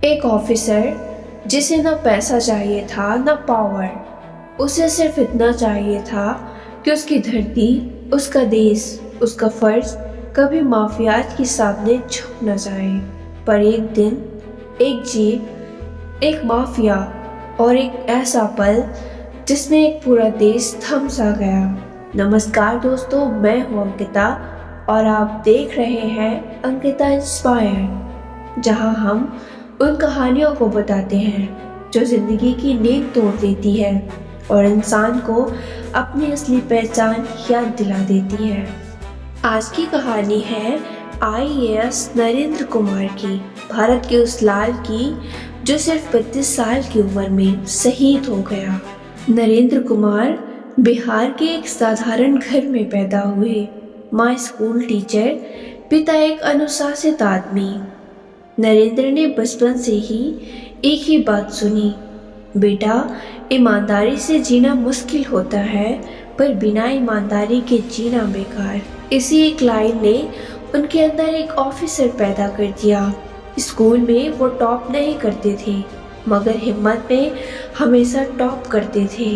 एक ऑफिसर जिसे ना पैसा चाहिए था ना पावर, उसे सिर्फ इतना चाहिए था कि उसकी धरती, उसका देश, उसका फर्ज कभी माफियाज के सामने झुक न जाए। पर एक दिन, एक जीप, एक माफिया और एक ऐसा पल जिसमें एक पूरा देश थम सा गया। नमस्कार दोस्तों, मैं हूं अंकिता और आप देख रहे हैं अंकिता इंस्पायर, जहां हम उन कहानियों को बताते हैं जो जिंदगी की नींद तोड़ देती है और इंसान को अपनी असली पहचान याद दिला देती है। आज की कहानी है आईएएस नरेंद्र कुमार की, भारत के उस लाल की जो सिर्फ 32 साल की उम्र में शहीद हो गया। नरेंद्र कुमार बिहार के एक साधारण घर में पैदा हुए। माँ स्कूल टीचर, पिता एक अनुशासित आदमी। नरेंद्र ने बचपन से ही एक ही बात सुनी, बेटा, ईमानदारी से जीना मुश्किल होता है पर बिना ईमानदारी के जीना बेकार। इसी एक लाइन ने उनके अंदर एक ऑफिसर पैदा कर दिया। स्कूल में वो टॉप नहीं करते थे मगर हिम्मत में हमेशा टॉप करते थे।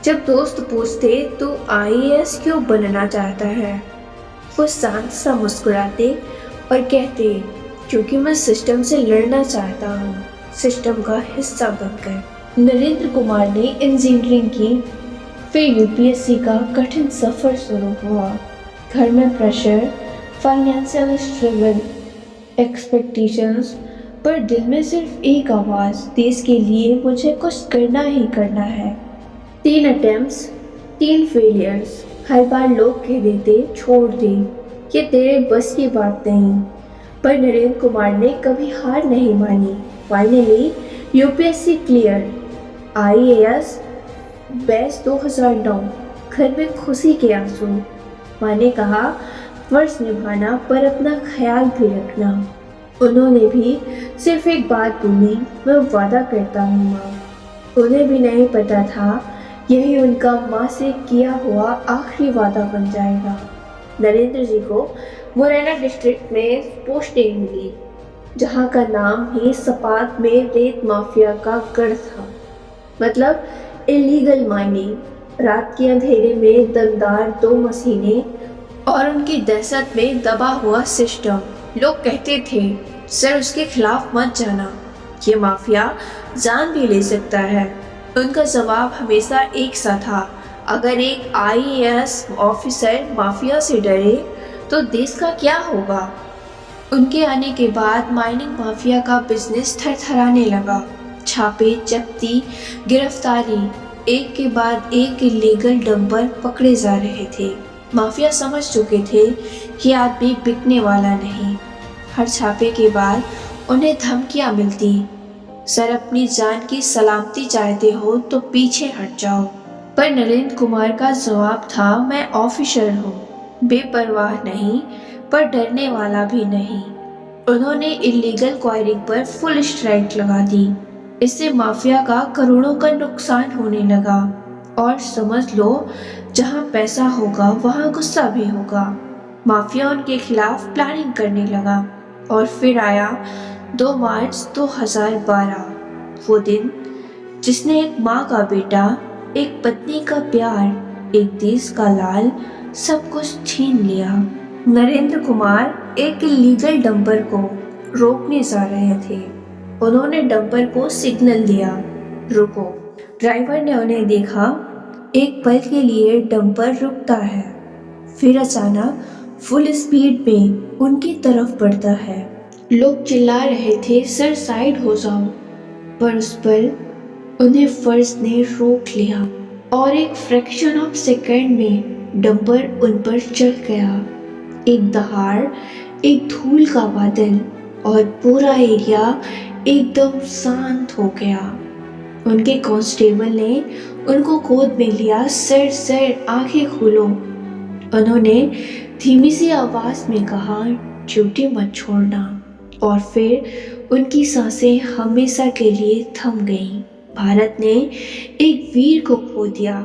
जब दोस्त पूछते तो आईएएस क्यों बनना चाहता है, वो शांत सा मुस्कुराते और कहते, क्योंकि मैं सिस्टम से लड़ना चाहता हूँ, सिस्टम का हिस्सा बनकर। नरेंद्र कुमार ने इंजीनियरिंग की, फिर यूपीएससी का कठिन सफर शुरू हुआ। घर में प्रेशर, फाइनेंशियल स्ट्रगल, एक्सपेक्टेशंस, पर दिल में सिर्फ एक आवाज़, देश के लिए मुझे कुछ करना ही करना है। 3 अटेम्प्ट्स, 3 फेलियर्स। हर बार लोग कह देते छोड़ दे, ये तेरे बस की बात नहीं, पर नरेंद्र कुमार ने कभी हार नहीं मानी। Finally UPSC clear, IAS batch 2009। घर में खुशी के आंसू। माँ ने कहा, फर्ज निभाना पर अपना ख्याल भी रखना। उन्होंने भी सिर्फ एक बात बोली, मैं वादा करता हूँ माँ। उन्हें भी नहीं पता था यही उनका माँ से किया हुआ आखिरी वादा बन जाएगा। नरेंद्र जी को मुरैना डिस्ट्रिक्ट में पोस्टिंग मिली, जहाँ का नाम ही सपाट में रेत माफिया का गढ़ था। मतलब इलीगल माइनिंग, रात के अंधेरे में दमदार 2 मशीनें और उनकी दहशत में दबा हुआ सिस्टम। लोग कहते थे, सर उसके खिलाफ मत जाना, ये माफिया जान भी ले सकता है। उनका जवाब हमेशा एक सा था, अगर एक आईएएस ऑफिसर माफिया से डरे तो देश का क्या होगा। उनके आने के बाद माइनिंग माफिया का बिजनेस थरथराने लगा। छापे, जब्ती, गिरफ्तारी, एक के बाद एक इलीगल डंपर पकड़े जा रहे थे। माफिया समझ चुके थे कि आदमी बिकने वाला नहीं। हर छापे के बाद उन्हें धमकियां मिलती, सर अपनी जान की सलामती चाहते हो तो पीछे हट जाओ। पर नरेंद्र कुमार का जवाब था, मैं ऑफिसर हूँ, बेपरवाह नहीं पर डरने वाला भी नहीं। उन्होंने इलीगल क्वायरिंग पर फुल स्ट्राइक लगा दी। इससे माफिया का करोड़ों का नुकसान होने लगा। और समझ लो, जहाँ पैसा होगा वहाँ गुस्सा भी होगा। माफिया उनके खिलाफ प्लानिंग करने लगा। और फिर आया 2 मार्च 2012, वो दिन जिसने एक माँ का बेटा, एक पत्नी का प्यार, एक देश का लाल सब कुछ छीन लिया। नरेंद्र कुमार एक इलीगल डंपर को रोकने जा रहे थे। उन्होंने डंपर को सिग्नल दिया, रुको। ड्राइवर ने उन्हें देखा। एक पल के लिए डंपर रुकता है, फिर अचानक फुल स्पीड में उनकी तरफ बढ़ता है। लोग चिल्ला रहे थे, सर साइड हो जाओ, पर उस पर उन्हें फर्ज ने रोक लिया और एक फ्रैक्शन ऑफ सेकंड में डंपर उन पर चढ़ गया। एक दहाड़, एक धूल का बादल और पूरा एरिया एकदम शांत हो गया। उनके कांस्टेबल ने उनको गोद में लिया, सर सर आंखें खोलो। उन्होंने धीमी सी आवाज में कहा, ड्यूटी मत छोड़ना। और फिर उनकी सांसें हमेशा के लिए थम गईं। भारत ने एक वीर को खो दिया।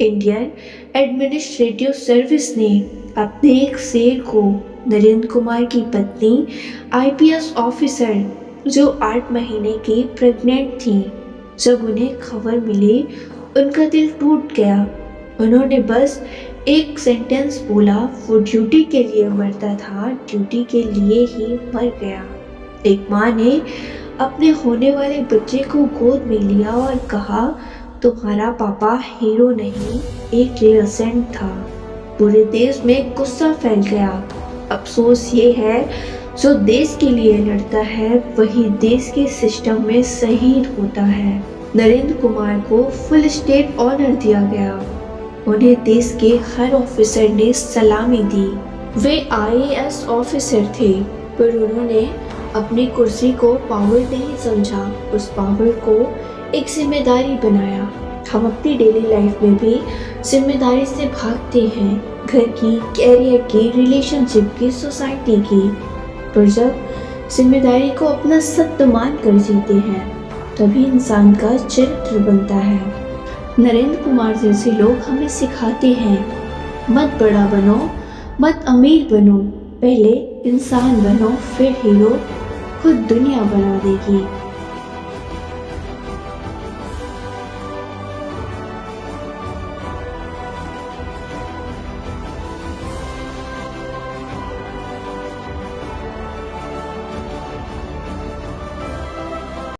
इंडियन एडमिनिस्ट्रेटिव सर्विस ने अपने एक शेर को, नरेंद्र कुमार की पत्नी आईपीएस ऑफिसर जो 8 महीने की प्रेग्नेंट थी। जब उन्हें खबर मिली उनका दिल टूट गया। उन्होंने बस एक सेंटेंस बोला, वो ड्यूटी के लिए मरता था, ड्यूटी के लिए ही मर गया। एक माँ ने अपने होने वाले बच्चे को गोद में लिया और कहा, तुम्हारा पापा हीरो नहीं, एक लेजेंड था। पूरे देश में गुस्सा फैल गया। अफसोस ये है, जो देश के लिए लड़ता है वही देश के सिस्टम में शहीद होता है। नरेंद्र कुमार को फुल स्टेट ऑनर दिया गया। उन्हें देश के हर ऑफिसर ने सलामी दी। वे IAS ऑफिसर थे, पर उन्होंने अपनी कुर्सी को पावर नहीं समझा, उस पावर को एक जिम्मेदारी बनाया। हम अपनी डेली लाइफ में भी जिम्मेदारी से भागते हैं, घर की, कैरियर की, रिलेशनशिप की, सोसाइटी की। पर जब जिम्मेदारी को अपना सत्य मान कर जीते हैं तभी इंसान का चरित्र बनता है। नरेंद्र कुमार जैसे लोग हमें सिखाते हैं, मत बड़ा बनो, मत अमीर बनो, पहले इंसान बनो, फिर हीरो खुद दुनिया बना देगी।